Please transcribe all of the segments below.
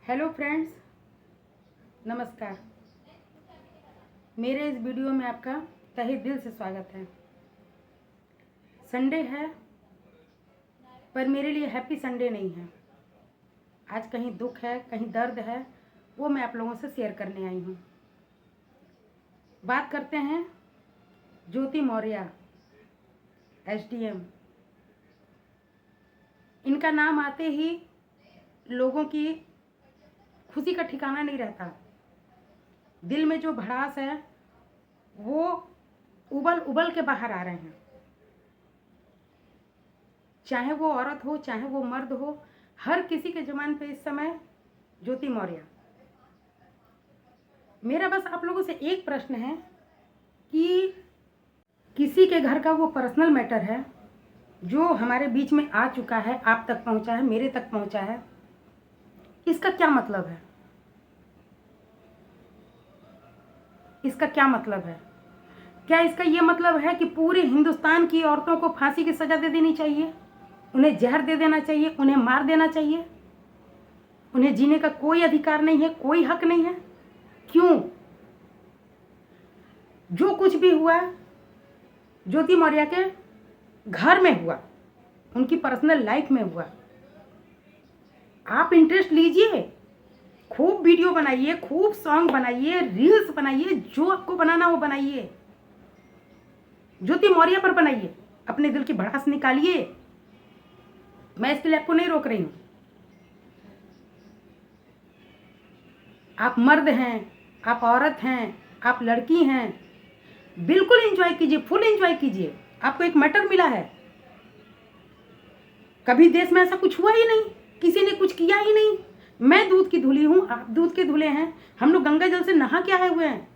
Hello friends, नमस्कार। मेरे इस वीडियो में आपका तहे दिल से स्वागत है। संडे है, पर मेरे लिए हैप्पी संडे नहीं है। आज कहीं दुख है, कहीं दर्द है, वो मैं आप लोगों से शेयर करने आई हूँ। बात करते हैं ज्योति मौर्य, एसडीएम। इनका नाम आते ही लोगों की खुशी का ठिकाना नहीं रहता। दिल में जो भड़ास है वो उबल उबल के बाहर आ रहे हैं। चाहे वो औरत हो, चाहे वो मर्द हो, हर किसी के जुबान पे इस समय ज्योति मौर्य। मेरा बस आप लोगों से एक प्रश्न है कि किसी के घर का वो पर्सनल मैटर है जो हमारे बीच में आ चुका है, आप तक पहुंचा है, मेरे तक पहुंचा है, इसका क्या मतलब है? इसका क्या मतलब है? क्या इसका ये मतलब है कि पूरे हिंदुस्तान की औरतों को फांसी की सजा दे देनी चाहिए, उन्हें जहर दे देना चाहिए, उन्हें मार देना चाहिए, उन्हें जीने का कोई अधिकार नहीं है, कोई हक नहीं है? क्यों? जो कुछ भी हुआ ज्योति मौर्य के घर में हुआ, उनकी पर्सनल लाइफ में हुआ। आप इंटरेस्ट लीजिए, खूब वीडियो बनाइए, खूब सॉन्ग बनाइए, रील्स बनाइए, जो आपको बनाना वो बनाइए, ज्योति मौर्य पर बनाइए, अपने दिल की भड़ास निकालिए। मैं इसके लिए आपको नहीं रोक रही हूं। आप मर्द हैं, आप औरत हैं, आप लड़की हैं, बिल्कुल एंजॉय कीजिए, फुल एंजॉय कीजिए। आपको एक मैटर मिला है। कभी देश में ऐसा कुछ हुआ ही नहीं, किसी ने कुछ किया ही नहीं। मैं दूध की धुली हूं, आप दूध के धुले हैं, हम लोग गंगा जल से नहा के आए हुए हैं।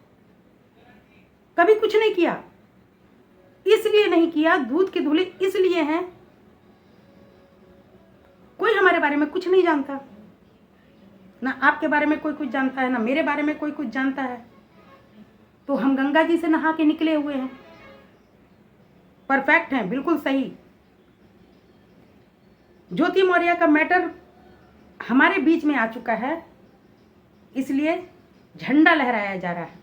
कभी कुछ नहीं किया, इसलिए नहीं किया, दूध के धुले इसलिए हैं। कोई हमारे बारे में कुछ नहीं जानता, ना आपके बारे में कोई कुछ जानता है, ना मेरे बारे में कोई कुछ जानता है। तो हम गंगा जी से नहा के निकले हुए हैं, परफेक्ट हैं, बिल्कुल सही। ज्योति मौर्य का मैटर हमारे बीच में आ चुका है, इसलिए झंडा लहराया जा रहा है।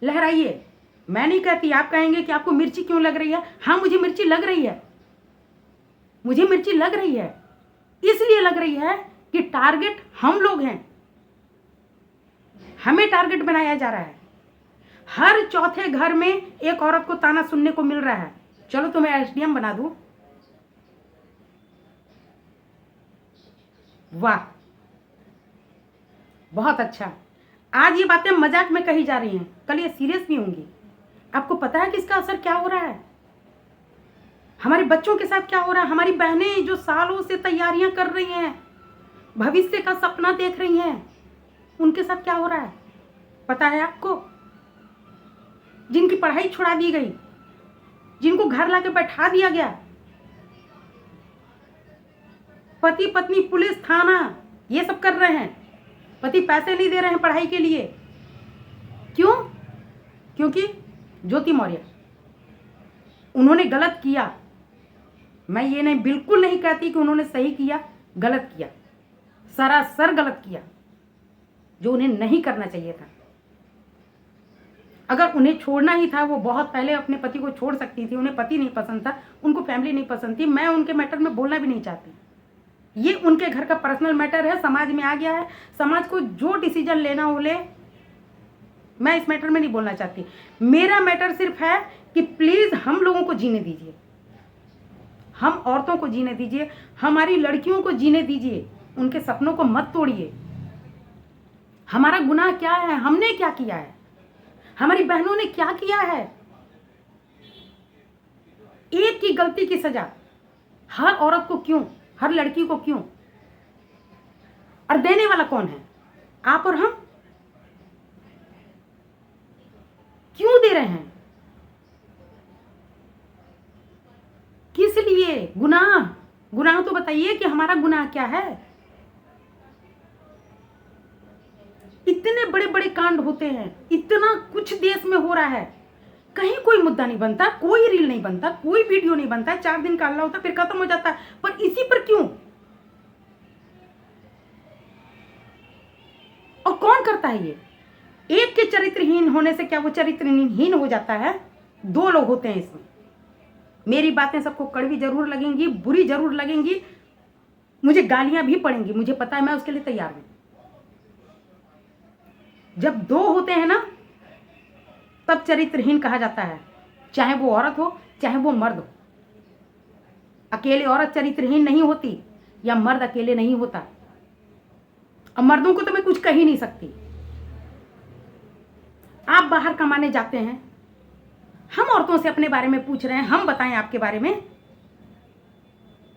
लहराइए, मैं नहीं कहती। आप कहेंगे कि आपको मिर्ची क्यों लग रही है? हाँ, मुझे मिर्ची लग रही है, मुझे मिर्ची लग रही है। इसलिए लग रही है कि टारगेट हम लोग हैं, हमें टारगेट बनाया जा रहा है। हर चौथे घर में एक औरत को ताना सुनने को मिल रहा है, चलो तुम्हें एसडीएम बना दूं। वाह, बहुत अच्छा। आज ये बातें मजाक में कही जा रही हैं, कल ये सीरियस भी होंगी। आपको पता है कि इसका असर क्या हो रहा है? हमारे बच्चों के साथ क्या हो रहा है? हमारी बहनें जो सालों से तैयारियां कर रही हैं, भविष्य का सपना देख रही हैं, उनके साथ क्या हो रहा है पता है आपको? जिनकी पढ़ाई छुड़ा दी गई, जिनको घर लाके बैठा दिया गया, पति पत्नी पुलिस थाना ये सब कर रहे हैं, पति पैसे नहीं दे रहे हैं पढ़ाई के लिए। क्यों? क्योंकि ज्योति मौर्य, उन्होंने गलत किया। मैं ये नहीं, बिल्कुल नहीं कहती कि उन्होंने सही किया, गलत किया, सरासर गलत किया, जो उन्हें नहीं करना चाहिए था। अगर उन्हें छोड़ना ही था, वो बहुत पहले अपने पति को छोड़ सकती थी। उन्हें पति नहीं पसंद था, उनको फैमिली नहीं पसंद थी। मैं उनके मैटर में बोलना भी नहीं चाहती। ये उनके घर का पर्सनल मैटर है, समाज में आ गया है, समाज को जो डिसीजन लेना हो ले। मैं इस मैटर में नहीं बोलना चाहती। मेरा मैटर सिर्फ है कि प्लीज हम लोगों को जीने दीजिए, हम औरतों को जीने दीजिए, हमारी लड़कियों को जीने दीजिए, उनके सपनों को मत तोड़िए। हमारा गुनाह क्या है? हमने क्या किया है? हमारी बहनों ने क्या किया है? एक की गलती की सजा हर औरत को क्यों, हर लड़की को क्यों? और देने वाला कौन है? आप और हम। क्यों दे रहे हैं? किस लिए? गुनाह तो बताइए कि हमारा गुनाह क्या है? इतने बड़े बड़े कांड होते हैं, इतना कुछ देश में हो रहा है, कहीं कोई मुद्दा नहीं बनता, कोई रील नहीं बनता, कोई वीडियो नहीं बनता, 4 दिन का हल्ला होता फिर खत्म हो जाता है। पर इसी पर क्यों? करता है ये? एक के चरित्रहीन होने से क्या वो चरित्रहीन हो जाता है? दो लोग होते हैं इसमें। मेरी बातें सबको कड़वी जरूर लगेंगी, बुरी जरूर लगेंगी, मुझे गालियां भी पड़ेंगी, मुझे पता है, मैं उसके लिए तैयार हूं। जब दो होते हैं ना तब चरित्रहीन कहा जाता है, चाहे वो औरत हो चाहे वो मर्द हो। अकेले औरत चरित्रहीन नहीं होती या मर्द अकेले नहीं होता। अब मर्दों को तो मैं कुछ कह ही नहीं सकती। आप बाहर कमाने जाते हैं, हम औरतों से अपने बारे में पूछ रहे हैं, हम बताएं आपके बारे में।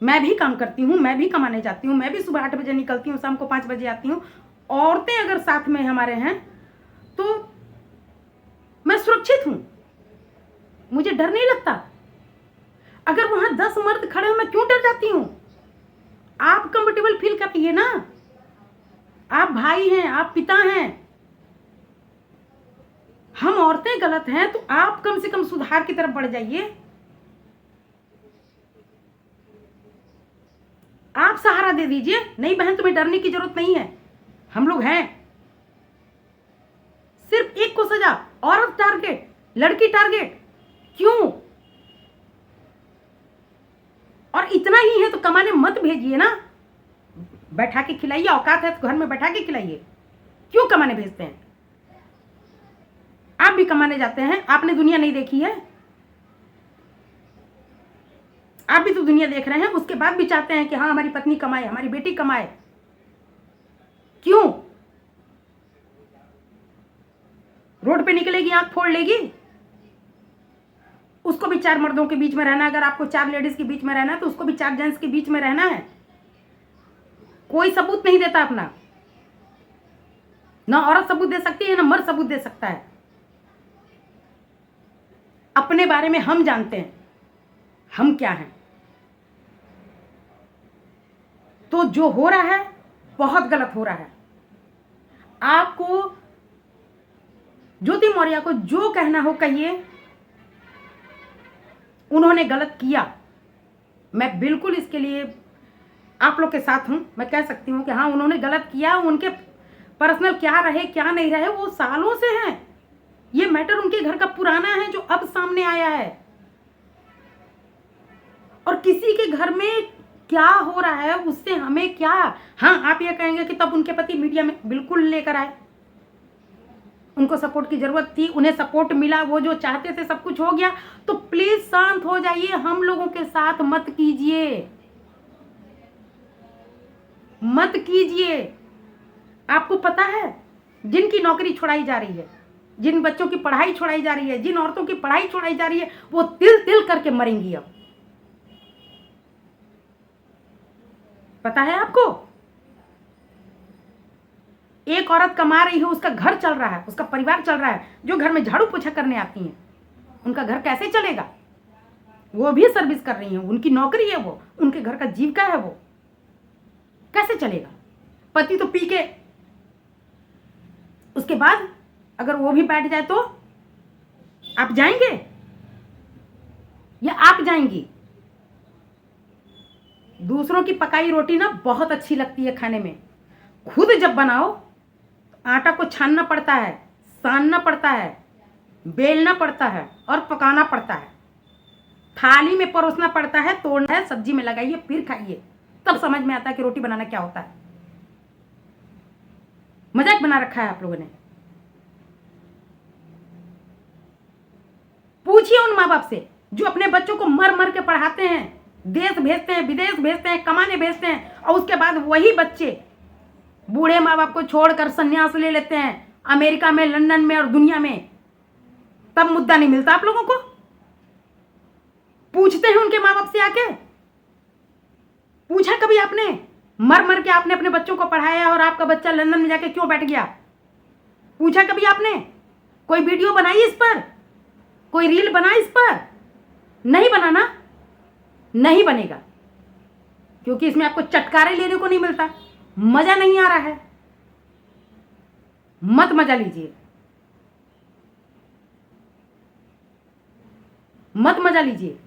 मैं भी काम करती हूं, मैं भी कमाने जाती हूं, मैं भी सुबह 8 बजे निकलती हूं, शाम को 5 बजे आती हूं। औरतें अगर साथ में हमारे हैं तो मैं सुरक्षित हूं, मुझे डर नहीं लगता। अगर वहां 10 मर्द खड़े हो मैं क्यों डर जाती हूं? आप कंफर्टेबल फील करिए ना, आप भाई हैं, आप पिता हैं। हम औरतें गलत हैं तो आप कम से कम सुधार की तरफ बढ़ जाइए। आप सहारा दे दीजिए। नहीं बहन, तुम्हें डरने की जरूरत नहीं है, हम लोग हैं। सिर्फ एक को सजा, औरत टारगेट, लड़की टारगेट, क्यों? और इतना ही है तो कमाने मत भेजिए ना, बैठा के खिलाइए। औकात है तो घर में बैठा के खिलाइए, क्यों कमाने भेजते हैं? आप भी कमाने जाते हैं, आपने दुनिया नहीं देखी है? आप भी तो दुनिया देख रहे हैं, उसके बाद भी चाहते हैं कि हाँ हमारी पत्नी कमाए, हमारी बेटी कमाए, क्यों? रोड पे निकलेगी आंख फोड़ लेगी, उसको भी 4 मर्दों के बीच में रहना है। अगर आपको 4 लेडीज के बीच में रहना है तो उसको भी 4 जेंट्स के बीच में रहना है। कोई सबूत नहीं देता अपना, ना औरत सबूत दे सकती है ना मर्द सबूत दे सकता है। अपने बारे में हम जानते हैं हम क्या हैं। तो जो हो रहा है बहुत गलत हो रहा है। आपको ज्योति मौर्य को जो कहना हो कहिए, उन्होंने गलत किया, मैं बिल्कुल इसके लिए आप लोग के साथ हूं। मैं कह सकती हूं कि हाँ उन्होंने गलत किया। उनके पर्सनल क्या रहे क्या नहीं रहे वो सालों से हैं। ये मैटर उनके घर का पुराना है जो अब सामने आया है। और किसी के घर में क्या हो रहा है उससे हमें क्या। हाँ आप ये कहेंगे कि तब उनके पति मीडिया में बिल्कुल लेकर आए, उनको सपोर्ट की जरूरत थी, उन्हें सपोर्ट मिला, वो जो चाहते थे सब कुछ हो गया। तो प्लीज शांत हो जाइए, हम लोगों के साथ मत कीजिए, मत कीजिए। आपको पता है जिनकी नौकरी छुड़ाई जा रही है, जिन बच्चों की पढ़ाई छुड़ाई जा रही है, जिन औरतों की पढ़ाई छुड़ाई जा रही है, वो तिल तिल करके मरेंगी। अब पता है आपको? एक औरत कमा रही है, उसका घर चल रहा है, उसका परिवार चल रहा है। जो घर में झाड़ू पोछा करने आती हैं उनका घर कैसे चलेगा? वो भी सर्विस कर रही हैं, उनकी नौकरी है, वो उनके घर का जीविका है, वो कैसे चलेगा? पति तो पी के, उसके बाद अगर वो भी बैठ जाए तो आप जाएंगे या आप जाएंगी? दूसरों की पकाई रोटी ना बहुत अच्छी लगती है खाने में। खुद जब बनाओ आटा को छानना पड़ता है, सानना पड़ता है, बेलना पड़ता है और पकाना पड़ता है, थाली में परोसना पड़ता है, तोड़ना है, सब्जी में लगाइए, फिर खाइए, तब समझ में आता है कि रोटी बनाना क्या होता है। मजाक बना रखा है आप लोगों ने। पूछिए उन माँ बाप से जो अपने बच्चों को मर मर के पढ़ाते हैं, देश भेजते हैं, विदेश भेजते हैं, कमाने भेजते हैं, और उसके बाद वही बच्चे बूढ़े माँ बाप को छोड़कर संन्यास ले लेते हैं अमेरिका में, लंदन में और दुनिया में। तब मुद्दा नहीं मिलता आप लोगों को? पूछते हैं उनके माँ बाप से आके? पूछा कभी आपने? मर मर के आपने अपने बच्चों को पढ़ाया और आपका बच्चा लंदन में जाके क्यों बैठ गया? पूछा कभी आपने? कोई वीडियो बनाई इस पर? कोई रील बना इस पर? नहीं बनाना, नहीं बनेगा, क्योंकि इसमें आपको चटकारे लेने को नहीं मिलता, मजा नहीं आ रहा है। मत मजा लीजिए, मत मजा लीजिए।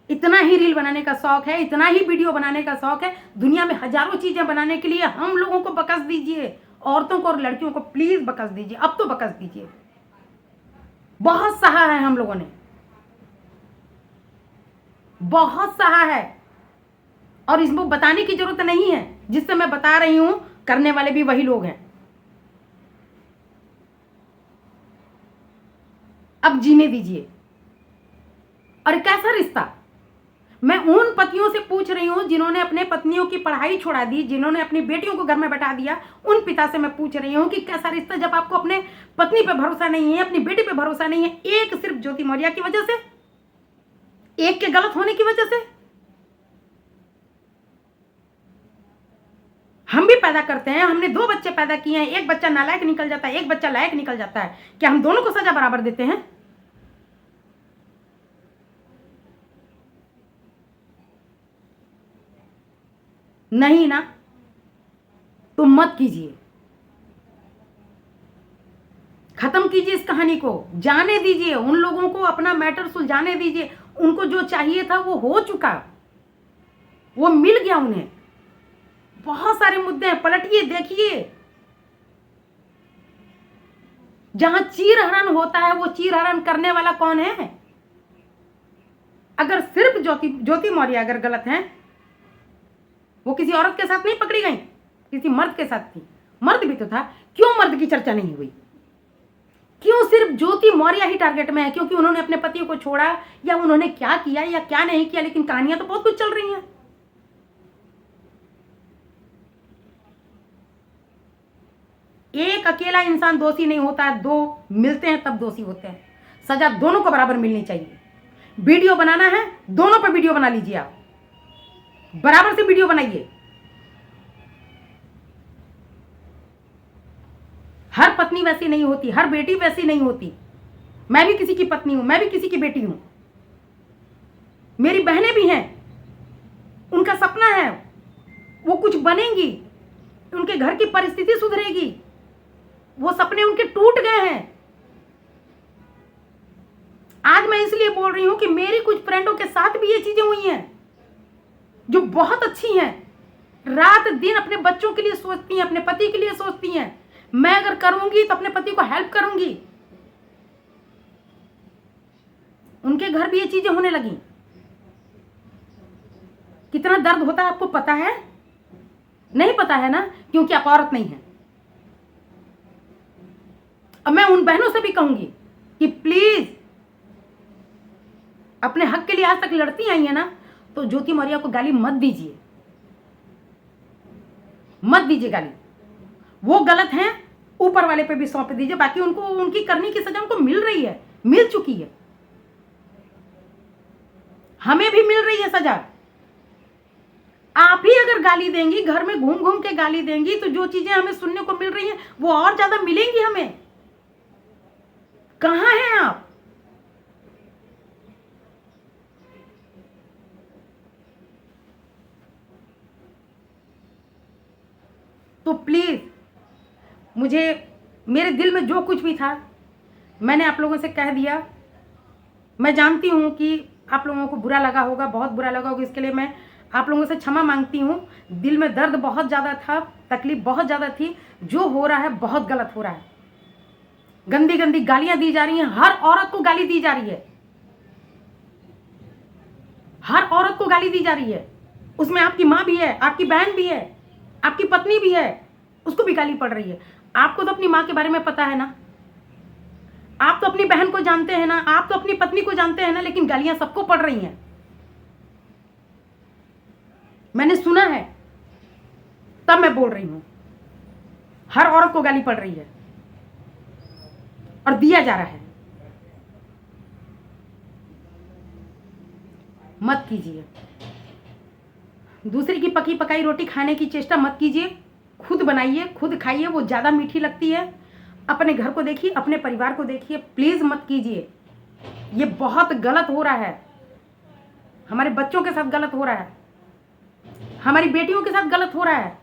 इतना ही रील बनाने का शौक है, इतना ही वीडियो बनाने का शौक है, दुनिया में हजारों चीजें बनाने के लिए हम लोगों को बकस दीजिए, औरतों को और लड़कियों को प्लीज बकस दीजिए, अब तो बकस दीजिए। बहुत सहा है हम लोगों ने, बहुत सहा है, और इसमें बताने की जरूरत नहीं है। जिससे मैं बता रही हूं करने वाले भी वही लोग हैं। अब जीने दीजिए। और कैसा रिश्ता, मैं उन पतियों से पूछ रही हूं जिन्होंने अपने पत्नियों की पढ़ाई छुड़ा दी, जिन्होंने अपनी बेटियों को घर में बैठा दिया। उन पिता से मैं पूछ रही हूं कि कैसा रिश्ता, जब आपको अपने पत्नी पे भरोसा नहीं है, अपनी बेटी पे भरोसा नहीं है, एक सिर्फ ज्योति मौर्य की वजह से, एक के गलत होने की वजह से। हम भी पैदा करते हैं, हमने 2 बच्चे पैदा किए हैं, एक बच्चा नालायक निकल जाता है, एक बच्चा लायक निकल जाता है। क्या हम दोनों को सजा बराबर देते हैं? नहीं ना। तो मत कीजिए, खत्म कीजिए इस कहानी को, जाने दीजिए उन लोगों को, अपना मैटर सुलझाने दीजिए। उनको जो चाहिए था वो हो चुका, वो मिल गया उन्हें। बहुत सारे मुद्दे हैं, पलटिए देखिए। जहां चीरहरण होता है वो चीरहरण करने वाला कौन है? अगर सिर्फ ज्योति मौर्य अगर गलत है, वो किसी औरत के साथ नहीं पकड़ी गई, किसी मर्द के साथ थी। मर्द भी तो था, क्यों मर्द की चर्चा नहीं हुई? क्यों सिर्फ ज्योति मौर्य ही टारगेट में है? क्योंकि उन्होंने अपने पति को छोड़ा, या उन्होंने क्या किया या क्या नहीं किया, लेकिन कहानियां तो बहुत कुछ चल रही हैं। एक अकेला इंसान दोषी नहीं होता है, 2 मिलते हैं तब दोषी होते हैं। सजा दोनों को बराबर मिलनी चाहिए। वीडियो बनाना है, दोनों पे वीडियो बना लीजिए, आप बराबर से वीडियो बनाइए। हर पत्नी वैसी नहीं होती, हर बेटी वैसी नहीं होती। मैं भी किसी की पत्नी हूं, मैं भी किसी की बेटी हूं, मेरी बहनें भी हैं, उनका सपना है, वो कुछ बनेंगी, उनके घर की परिस्थिति सुधरेगी। वो सपने उनके टूट गए हैं। आज मैं इसलिए बोल रही हूं कि मेरी कुछ फ्रेंडों के साथ भी ये चीजें हुई हैं जो बहुत अच्छी हैं। रात दिन अपने बच्चों के लिए सोचती हैं, अपने पति के लिए सोचती हैं। मैं अगर करूंगी तो अपने पति को हेल्प करूंगी। उनके घर भी ये चीजें होने लगी। कितना दर्द होता है आपको पता है? नहीं पता है ना, क्योंकि आप औरत नहीं है। अब मैं उन बहनों से भी कहूंगी कि प्लीज अपने हक के लिए आज तक लड़ती आई है ना, तो ज्योति मौर्य को गाली मत दीजिए, मत दीजिए गाली। वो गलत हैं, ऊपर वाले पे भी सौंप दीजिए। बाकी उनको उनकी करने की सजा उनको मिल रही है, मिल चुकी है, हमें भी मिल रही है सजा। आप ही अगर गाली देंगी, घर में घूम घूम के गाली देंगी, तो जो चीजें हमें सुनने को मिल रही हैं वो और ज्यादा मिलेंगी हमें। कहां हैं आप? तो प्लीज, मुझे मेरे दिल में जो कुछ भी था मैंने आप लोगों से कह दिया। मैं जानती हूं कि आप लोगों को बुरा लगा होगा, बहुत बुरा लगा होगा। इसके लिए मैं आप लोगों से क्षमा मांगती हूं। दिल में दर्द बहुत ज़्यादा था, तकलीफ बहुत ज़्यादा थी। जो हो रहा है बहुत गलत हो रहा है। गंदी गंदी गालियां दी जा रही हैं, हर औरत को गाली दी जा रही है, हर औरत को गाली दी जा रही है। उसमें आपकी माँ भी है, आपकी बहन भी है, आपकी पत्नी भी है, उसको भी गाली पड़ रही है। आपको तो अपनी माँ के बारे में पता है ना, आप तो अपनी बहन को जानते हैं ना, आप तो अपनी पत्नी को जानते हैं ना, लेकिन गालियां सबको पड़ रही हैं। मैंने सुना है, तब मैं बोल रही हूं। हर औरत को गाली पड़ रही है और दिया जा रहा है। मत कीजिए, दूसरे की पकी पकाई रोटी खाने की चेष्टा मत कीजिए। खुद बनाइए, खुद खाइए, वो ज्यादा मीठी लगती है। अपने घर को देखिए, अपने परिवार को देखिए, प्लीज मत कीजिए। ये बहुत गलत हो रहा है, हमारे बच्चों के साथ गलत हो रहा है, हमारी बेटियों के साथ गलत हो रहा है।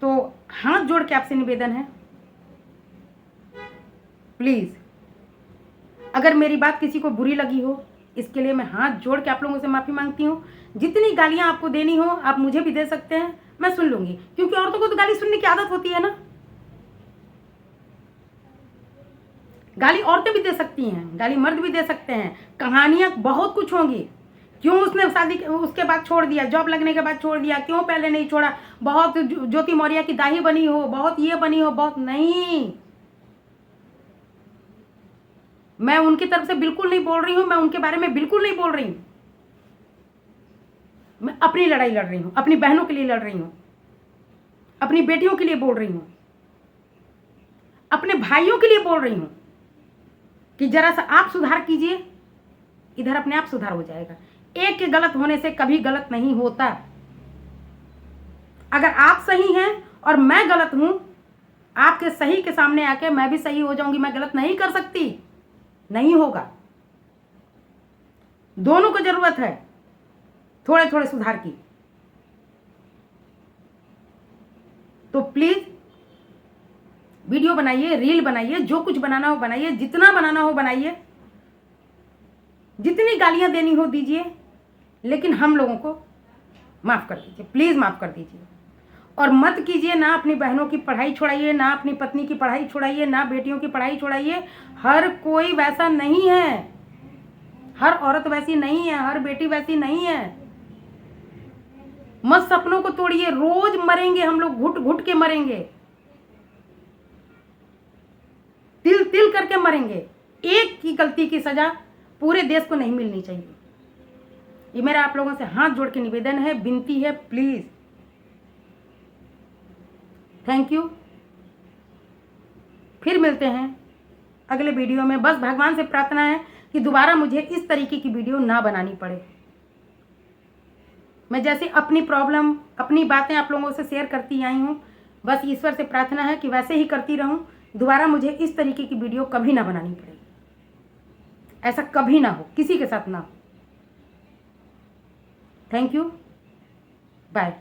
तो हाथ जोड़ के आपसे निवेदन है, प्लीज अगर मेरी बात किसी को बुरी लगी हो, इसके लिए मैं हाथ जोड़ के आप लोगों से माफी मांगती हूँ। जितनी गालियां आपको देनी हो आप मुझे भी दे सकते हैं, मैं सुन लूंगी, क्योंकि औरतों को तो गाली सुनने की आदत होती है ना। गाली औरतें भी दे सकती हैं, गाली मर्द भी दे सकते हैं, कहानियां बहुत कुछ होंगी। क्यों उसने शादी उसके बाद छोड़ दिया, जॉब लगने के बाद छोड़ दिया, क्यों पहले नहीं छोड़ा, बहुत ज्योति मौर्य की दाही बनी हो, बहुत ये बनी हो, बहुत नहीं। मैं उनकी तरफ से बिल्कुल नहीं बोल रही हूं, मैं उनके बारे में बिल्कुल नहीं बोल रही हूं। मैं अपनी लड़ाई लड़ रही हूं, अपनी बहनों के लिए लड़ रही हूं, अपनी बेटियों के लिए बोल रही हूं, अपने भाइयों के लिए बोल रही हूं कि जरा सा आप सुधार कीजिए, इधर अपने आप सुधार हो जाएगा। एक के गलत होने से कभी गलत नहीं होता। अगर आप सही हैं और मैं गलत हूं, आपके सही के सामने आके मैं भी सही हो जाऊंगी, मैं गलत नहीं कर सकती, नहीं होगा। दोनों को जरूरत है थोड़े थोड़े सुधार की। तो प्लीज वीडियो बनाइए, रील बनाइए, जो कुछ बनाना हो बनाइए, जितना बनाना हो बनाइए, जितनी गालियां देनी हो दीजिए, लेकिन हम लोगों को माफ कर दीजिए, प्लीज माफ कर दीजिए। और मत कीजिए, ना अपनी बहनों की पढ़ाई छुड़ाइए, ना अपनी पत्नी की पढ़ाई छुड़ाइए, ना बेटियों की पढ़ाई छुड़ाइए। हर कोई वैसा नहीं है, हर औरत वैसी नहीं है, हर बेटी वैसी नहीं है। मत सपनों को तोड़िए, रोज मरेंगे हम लोग, घुट घुट के मरेंगे, तिल तिल करके मरेंगे। एक की गलती की सजा पूरे देश को नहीं मिलनी चाहिए। ये मेरा आप लोगों से हाथ जोड़ के निवेदन है, विनती है, प्लीज। Thank you. फिर मिलते हैं अगले वीडियो में। बस भगवान से प्रार्थना है कि दोबारा मुझे इस तरीके की वीडियो ना बनानी पड़े। मैं जैसे अपनी प्रॉब्लम, अपनी बातें आप लोगों से शेयर करती आई हूँ, बस ईश्वर से प्रार्थना है कि वैसे ही करती रहूं, दोबारा मुझे इस तरीके की वीडियो कभी ना बनानी पड़े। ऐसा कभी ना हो, किसी के साथ ना हो। Thank you, bye.